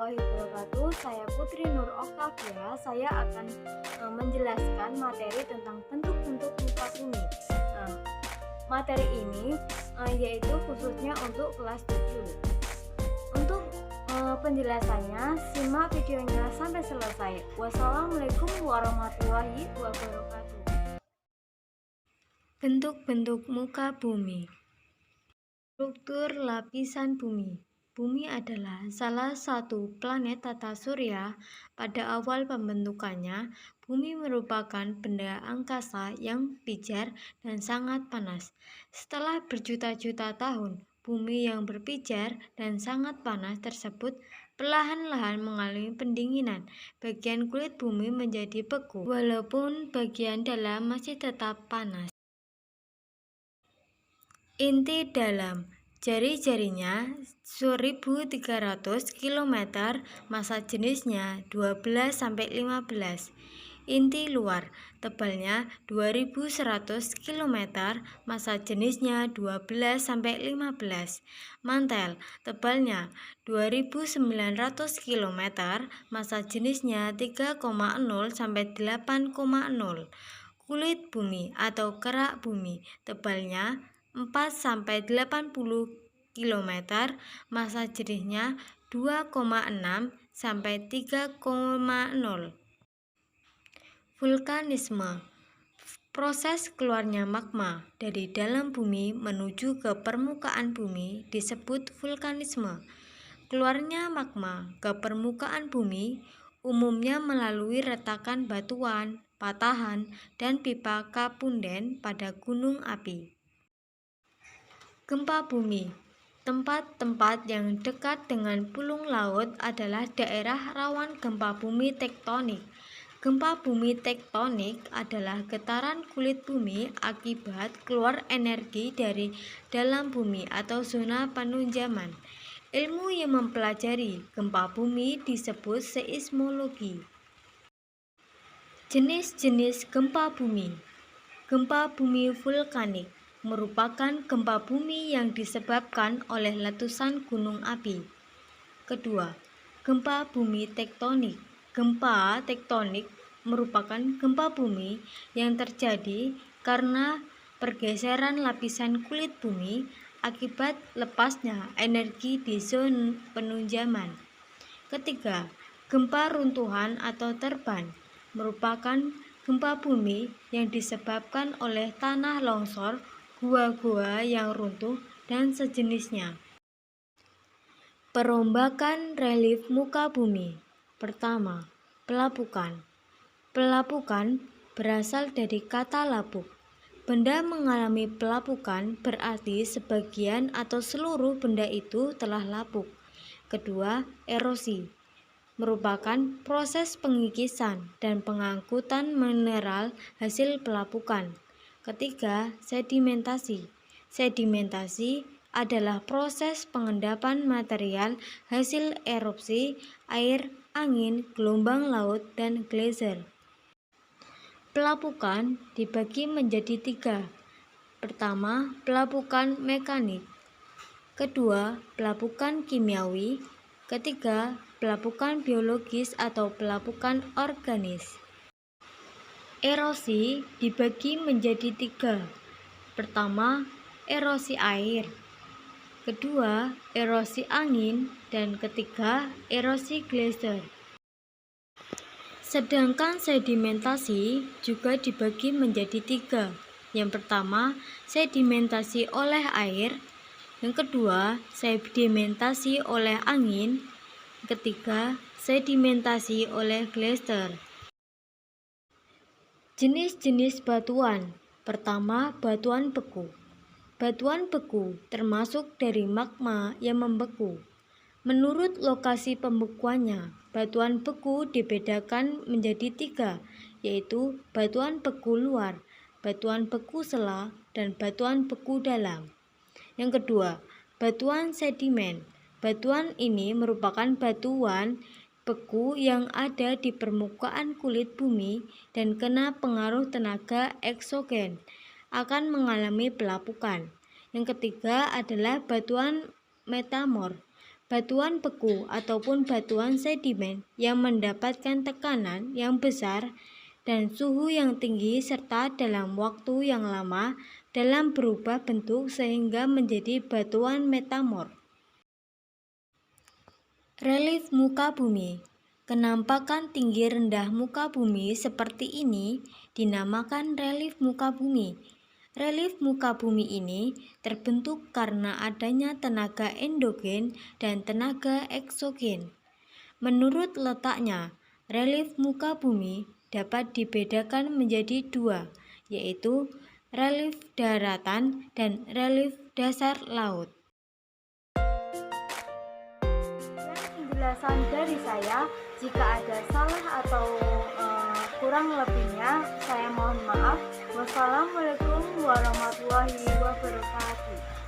warahmatullahi wabarakatuh. Saya Putri Nur Oktavia. Saya akan menjelaskan materi tentang bentuk-bentuk muka bumi. Materi ini yaitu khususnya untuk kelas 7. Untuk penjelasannya, simak videonya sampai selesai. Wassalamualaikum warahmatullahi wabarakatuh. Bentuk-bentuk muka bumi. Struktur lapisan bumi. Bumi adalah salah satu planet tata surya. Pada awal pembentukannya, bumi merupakan benda angkasa yang pijar dan sangat panas. Setelah berjuta-juta tahun, bumi yang berpijar dan sangat panas tersebut perlahan-lahan mengalami pendinginan. Bagian kulit bumi menjadi beku, walaupun bagian dalam masih tetap panas. Inti dalam jari-jarinya 1300 km, massa jenisnya 12-15. Inti luar tebalnya 2100 km, massa jenisnya 12-15. Mantel tebalnya 2900 km, massa jenisnya 3,0-8,0. Kulit bumi atau kerak bumi tebalnya 4-80 km, massa jenisnya 2,6-3,0. Vulkanisme. Proses keluarnya magma dari dalam bumi menuju ke permukaan bumi disebut vulkanisme. Keluarnya magma ke permukaan bumi umumnya melalui retakan batuan, patahan, dan pipa kapunden pada gunung api. Gempa bumi. Tempat-tempat yang dekat dengan pulung laut adalah daerah rawan gempa bumi tektonik. Gempa bumi tektonik adalah getaran kulit bumi akibat keluar energi dari dalam bumi atau zona penunjaman. Ilmu yang mempelajari gempa bumi disebut seismologi. Jenis-jenis gempa bumi. Gempa bumi vulkanik merupakan gempa bumi yang disebabkan oleh letusan gunung api. Kedua, gempa bumi tektonik. Gempa tektonik merupakan gempa bumi yang terjadi karena pergeseran lapisan kulit bumi akibat lepasnya energi di zona penunjaman. Ketiga, gempa runtuhan atau terban merupakan gempa bumi yang disebabkan oleh tanah longsor, gua-gua yang runtuh, dan sejenisnya. Perombakan relief muka bumi. Pertama, pelapukan. Pelapukan berasal dari kata lapuk. Benda mengalami pelapukan berarti sebagian atau seluruh benda itu telah lapuk. Kedua, erosi merupakan proses pengikisan dan pengangkutan mineral hasil pelapukan. Ketiga, sedimentasi. Sedimentasi adalah proses pengendapan material hasil erupsi, air, angin, gelombang laut, dan geyser. Pelapukan dibagi menjadi 3. Pertama, pelapukan mekanik. Kedua, pelapukan kimiawi. Ketiga, pelapukan biologis atau pelapukan organis. Erosi dibagi menjadi 3. Pertama, erosi air. Kedua, erosi angin. Dan ketiga, erosi geyser. Sedangkan sedimentasi juga dibagi menjadi 3. Yang pertama, sedimentasi oleh air. Yang kedua, sedimentasi oleh angin. Ketiga, sedimentasi oleh geyser. Jenis-jenis batuan. Pertama, batuan beku. Batuan beku termasuk dari magma yang membeku. Menurut lokasi pembekuannya, batuan beku dibedakan menjadi 3, yaitu batuan beku luar, batuan beku sela, dan batuan beku dalam. Yang kedua, batuan sedimen. Batuan ini merupakan batuan beku yang ada di permukaan kulit bumi dan kena pengaruh tenaga eksogen akan mengalami pelapukan. Yang ketiga adalah batuan metamorf. Batuan beku ataupun batuan sedimen yang mendapatkan tekanan yang besar dan suhu yang tinggi serta dalam waktu yang lama dalam berubah bentuk sehingga menjadi batuan metamorf. Relief muka bumi. Kenampakan tinggi rendah muka bumi seperti ini dinamakan relief muka bumi. Relief muka bumi ini terbentuk karena adanya tenaga endogen dan tenaga eksogen. Menurut letaknya, relief muka bumi dapat dibedakan menjadi dua, yaitu relief daratan dan relief dasar laut. Penjelasan dari saya, jika ada salah atau kurang lebihnya, saya mohon maaf. Wassalamualaikum warahmatullahi wabarakatuh.